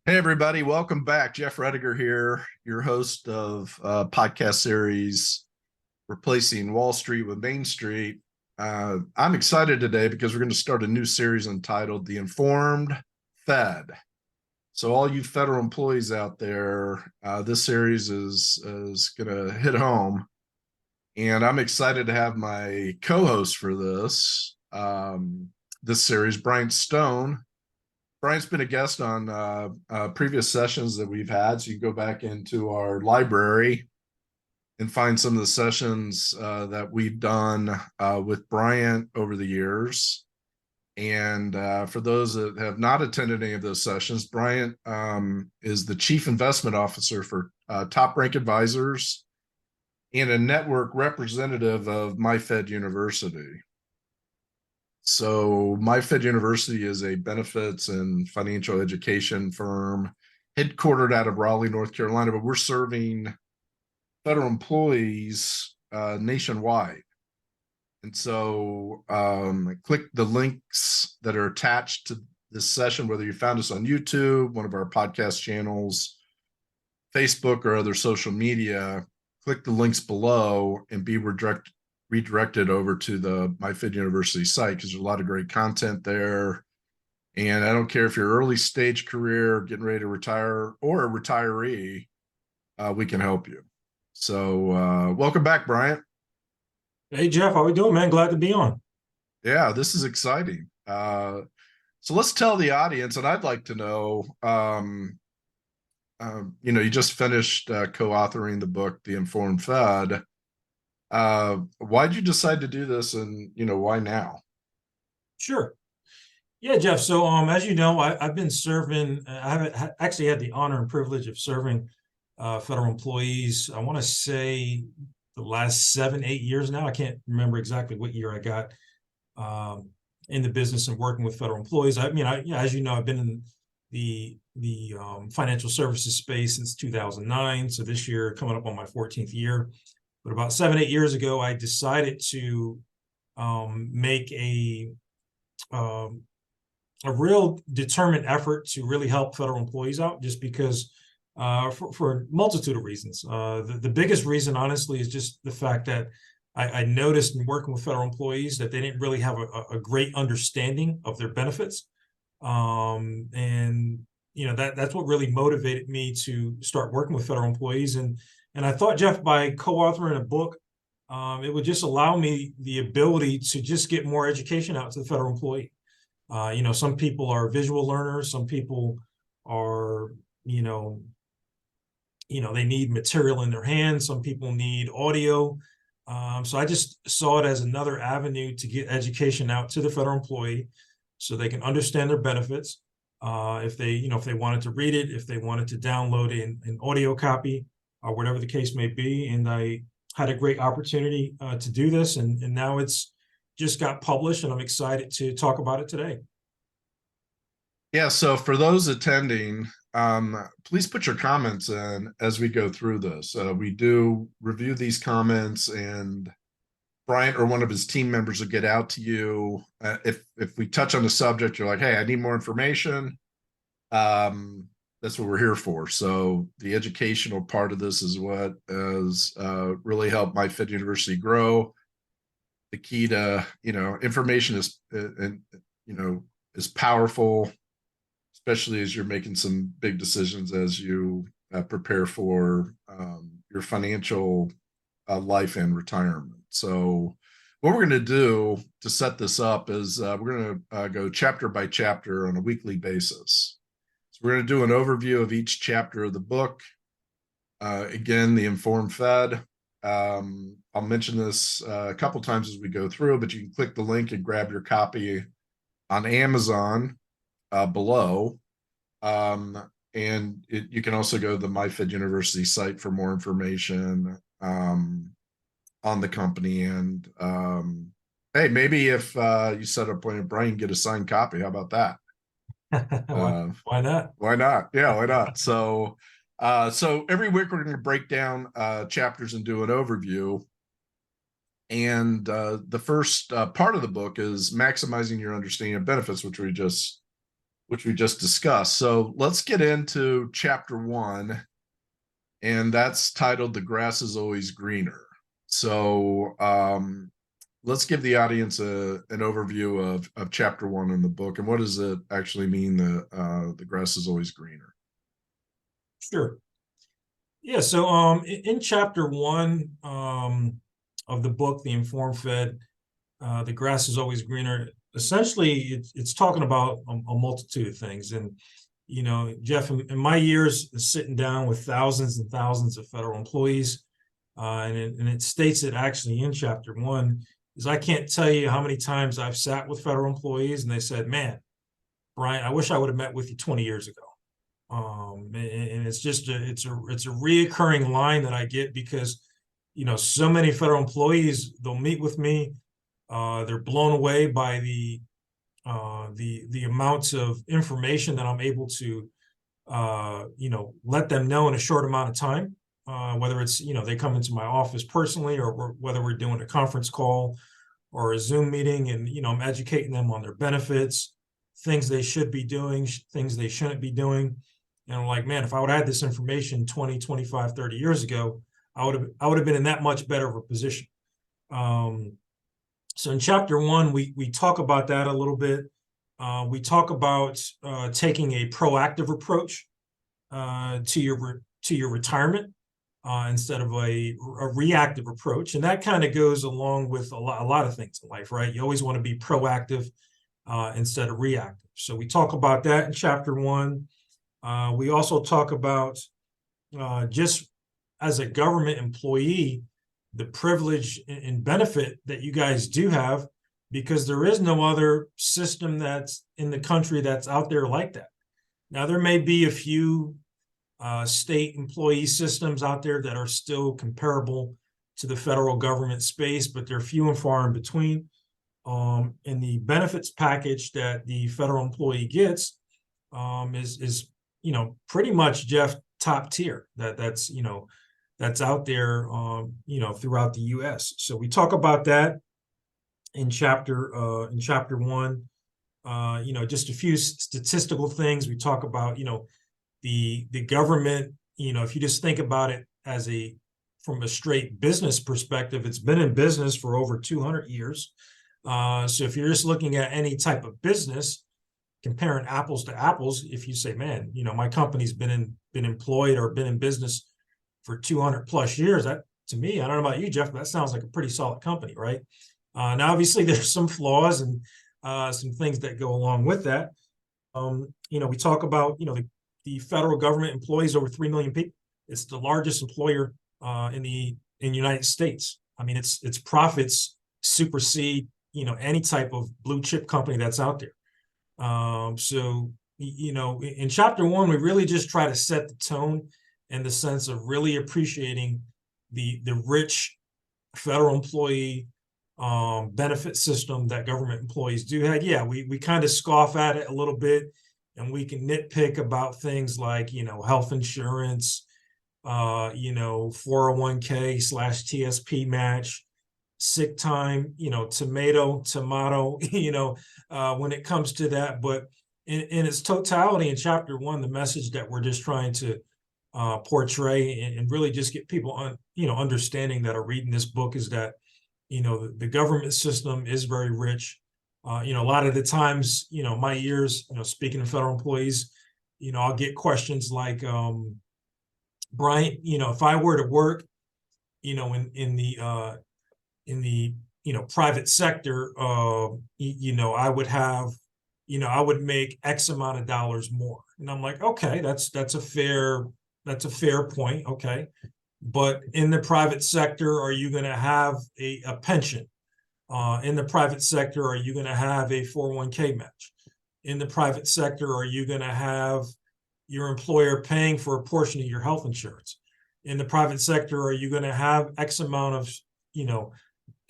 Hey, everybody, welcome back. Jeff Roediger here, your host of podcast series Replacing Wall Street with Main Street. I'm excited today because we're going to start a new series entitled The Informed Fed. So, all you federal employees out there, this series is going to hit home. And I'm excited to have my co host for this series, Bryant Stone. Brian's been a guest on previous sessions that we've had. So you can go back into our library and find some of the sessions that we've done with Bryant over the years. And for those that have not attended any of those sessions, Bryant is the Chief Investment Officer for Top Rank Advisors and a network representative of MyFed University. So, MyFed University is a benefits and financial education firm headquartered out of Raleigh, North Carolina, but we're serving federal employees nationwide. And so, click the links that are attached to this session, whether you found us on YouTube, one of our podcast channels, Facebook, or other social media. Click the links below and be redirected over to the MyFed University site because there's a lot of great content there. And I don't care if you're early stage career, getting ready to retire, or a retiree, we can help you. So welcome back, Bryant. Hey Jeff, how we doing, man? Glad to be on. Yeah, this is exciting. So let's tell the audience, and I'd like to know, you just finished co-authoring the book, The Informed Fed. Why'd you decide to do this, and why now? Sure. Yeah, Jeff. So, as you know, I've been serving. I have actually had the honor and privilege of serving federal employees. I want to say the last 7, 8 years now. I can't remember exactly what year I got in the business and working with federal employees. As you know, I've been in the financial services space since 2009. So this year, coming up on my 14th year. But about 7, 8 years ago, I decided to make um, a real determined effort to really help federal employees out, just because for a multitude of reasons. The biggest reason, honestly, is just the fact that I noticed in working with federal employees that they didn't really have a great understanding of their benefits. And that's what really motivated me to start working with federal employees. And I thought, Jeff, by co-authoring a book, it would just allow me the ability to just get more education out to the federal employee. Some people are visual learners. Some people are, they need material in their hands. Some people need audio. So I just saw it as another avenue to get education out to the federal employee so they can understand their benefits. If they wanted to read it, if they wanted to download an audio copy, or whatever the case may be. And I had a great opportunity to do this, and now it's just got published, and I'm excited to talk about it today. Yeah, so for those attending, please put your comments in as we go through this. We do review these comments, and Bryant or one of his team members will get out to you. If we touch on the subject, you're like, hey, I need more information. That's what we're here for. So the educational part of this is what has really helped MyFed University grow. The key to information is powerful, especially as you're making some big decisions as you prepare for your financial life and retirement. So what we're going to do to set this up is we're going to go chapter by chapter on a weekly basis. We're going to do an overview of each chapter of the book. Again, The Informed Fed. I'll mention this a couple times as we go through, but you can click the link and grab your copy on Amazon below. And you can also go to the MyFed University site for more information on the company. And hey, maybe if you set up one, Brian, get a signed copy. How about that? Why not? Why not? Yeah, why not? So every week we're going to break down chapters and do an overview. And the first part of the book is maximizing your understanding of benefits, which we just which we just discussed. So let's get into chapter 1, and that's titled "The Grass is Always Greener." So let's give the audience an overview of chapter 1 in the book, and what does it actually mean, the grass is always greener. Sure. Yeah. So in chapter 1 of the book, The Informed Fed, the grass is always greener. Essentially, it's talking about a multitude of things. And, Jeff, in my years sitting down with thousands and thousands of federal employees, and it states it actually in chapter 1, is I can't tell you how many times I've sat with federal employees and they said, man, Bryant, I wish I would have met with you 20 years ago. And it's just it's a reoccurring line that I get because, so many federal employees, they'll meet with me. They're blown away by the amounts of information that I'm able to, let them know in a short amount of time. Whether it's, they come into my office personally, or whether we're doing a conference call or a Zoom meeting, and, I'm educating them on their benefits, things they should be doing, things they shouldn't be doing. And I'm like, man, if I would have had this information 20, 25, 30 years ago, I would have been in that much better of a position. So in chapter 1, we talk about that a little bit. We talk about taking a proactive approach to your retirement instead of a reactive approach, and that kind of goes along with a lot of things in life, right? You always want to be proactive instead of reactive. So we talk about that in chapter 1. We also talk about just as a government employee, the privilege and benefit that you guys do have, because there is no other system that's in the country that's out there like that. Now, there may be a few state employee systems out there that are still comparable to the federal government space, but they're few and far in between. And the benefits package that the federal employee gets is pretty much, Jeff, top tier. That's out there, throughout the U.S. So we talk about that in chapter 1. Just a few statistical things. We talk about, the government. If you just think about it from a straight business perspective, it's been in business for over 200 years. So if you're just looking at any type of business, comparing apples to apples, if you say, man, my company's been employed or been in business for 200 plus years, that, to me, I don't know about you, Jeff, but that sounds like a pretty solid company, right? Now, obviously, there's some flaws and some things that go along with that. We talk about, the federal government employs over 3 million people. It's the largest employer in the United States. I mean, its profits supersede, any type of blue chip company that's out there. So, in chapter 1, we really just try to set the tone in the sense of really appreciating the rich federal employee benefit system that government employees do have. Yeah, we kind of scoff at it a little bit, and we can nitpick about things like, health insurance, 401k/TSP match, sick time, tomato, when it comes to that. But in its totality, in chapter 1, the message that we're just trying to portray and really just get people understanding that are reading this book is that, the government system is very rich. A lot of the times, my years, speaking to federal employees, I'll get questions like, Bryant, if I were to work, in the private sector, I would have, I would make X amount of dollars more. And I'm like, okay, that's a fair point. Okay. But in the private sector, are you going to have a pension? In the private sector, are you going to have a 401k match? In the private sector, are you going to have your employer paying for a portion of your health insurance? In the private sector, are you going to have X amount of,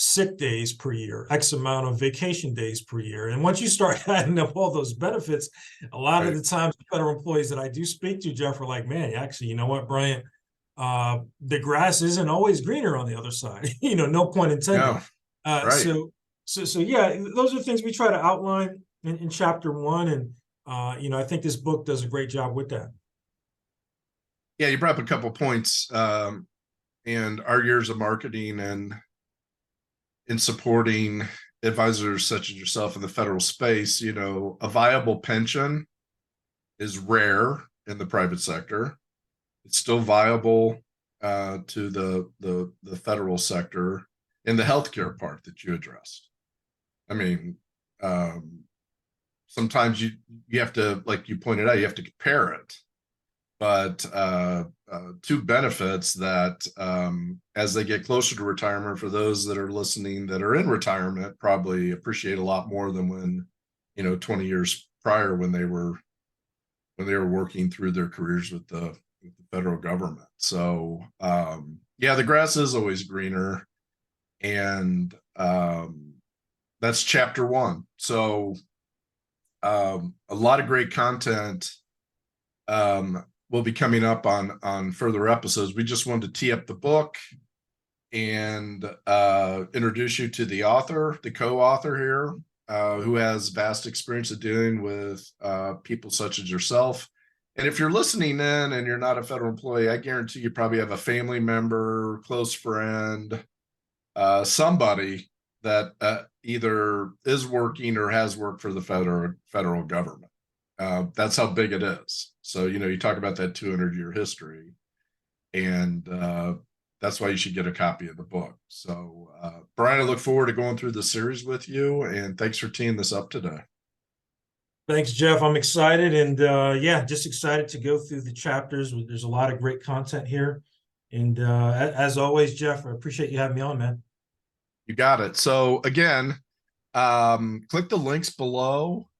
sick days per year, X amount of vacation days per year? And once you start adding up all those benefits, a lot of the times federal employees that I do speak to, Jeff, are like, man, actually, you know what, Bryant, the grass isn't always greener on the other side. No pun intended. Yeah, right. So yeah, those are things we try to outline in chapter 1. And I think this book does a great job with that. Yeah, you brought up a couple points, and our years of marketing and in supporting advisors such as yourself in the federal space, a viable pension is rare in the private sector. It's still viable to the federal sector in the healthcare part that you addressed. I mean, sometimes you have to, like you pointed out, you have to compare it. But two benefits that as they get closer to retirement, for those that are listening that are in retirement, probably appreciate a lot more than when 20 years prior when they were working through their careers with the federal government. So yeah, the grass is always greener, and that's chapter 1. So a lot of great content will be coming up on further episodes. We just wanted to tee up the book and introduce you to the author, the co-author here, who has vast experience of dealing with people such as yourself. And if you're listening in and you're not a federal employee, I guarantee you probably have a family member, close friend, somebody that either is working or has worked for the federal government. That's how big it is. So, you talk about that 200-year history, and that's why you should get a copy of the book. So, Brian, I look forward to going through the series with you, and thanks for teeing this up today. Thanks, Jeff. I'm excited, and yeah, just excited to go through the chapters. There's a lot of great content here. And as always, Jeff, I appreciate you having me on, man. You got it. So again, click the links below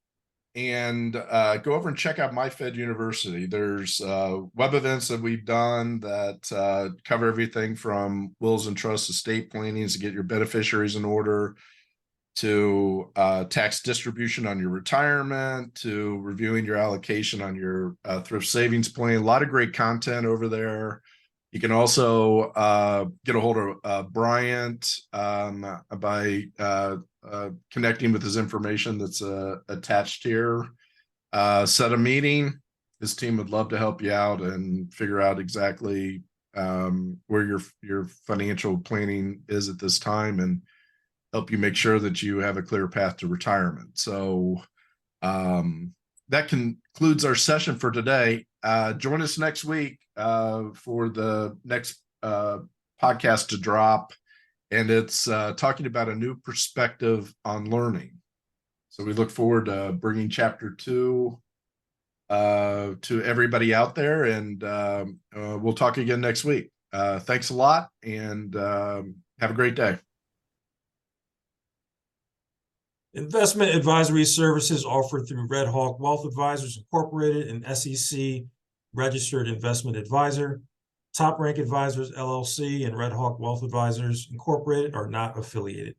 and go over and check out MyFed University. There's web events that we've done that cover everything from wills and trusts, estate plannings to get your beneficiaries in order, to tax distribution on your retirement, to reviewing your allocation on your thrift savings plan. A lot of great content over there. You can also get a hold of Bryant by connecting with his information that's attached here. Set a meeting. His team would love to help you out and figure out exactly where your financial planning is at this time and help you make sure that you have a clear path to retirement. So that concludes our session for today. Join us next week for the next podcast to drop, and it's talking about a new perspective on learning. So we look forward to bringing chapter 2 to everybody out there, and we'll talk again next week. Thanks a lot, and have a great day. Investment advisory services offered through Red Hawk Wealth Advisors Incorporated, an SEC registered investment advisor. Top Rank Advisors LLC and Red Hawk Wealth Advisors Incorporated are not affiliated.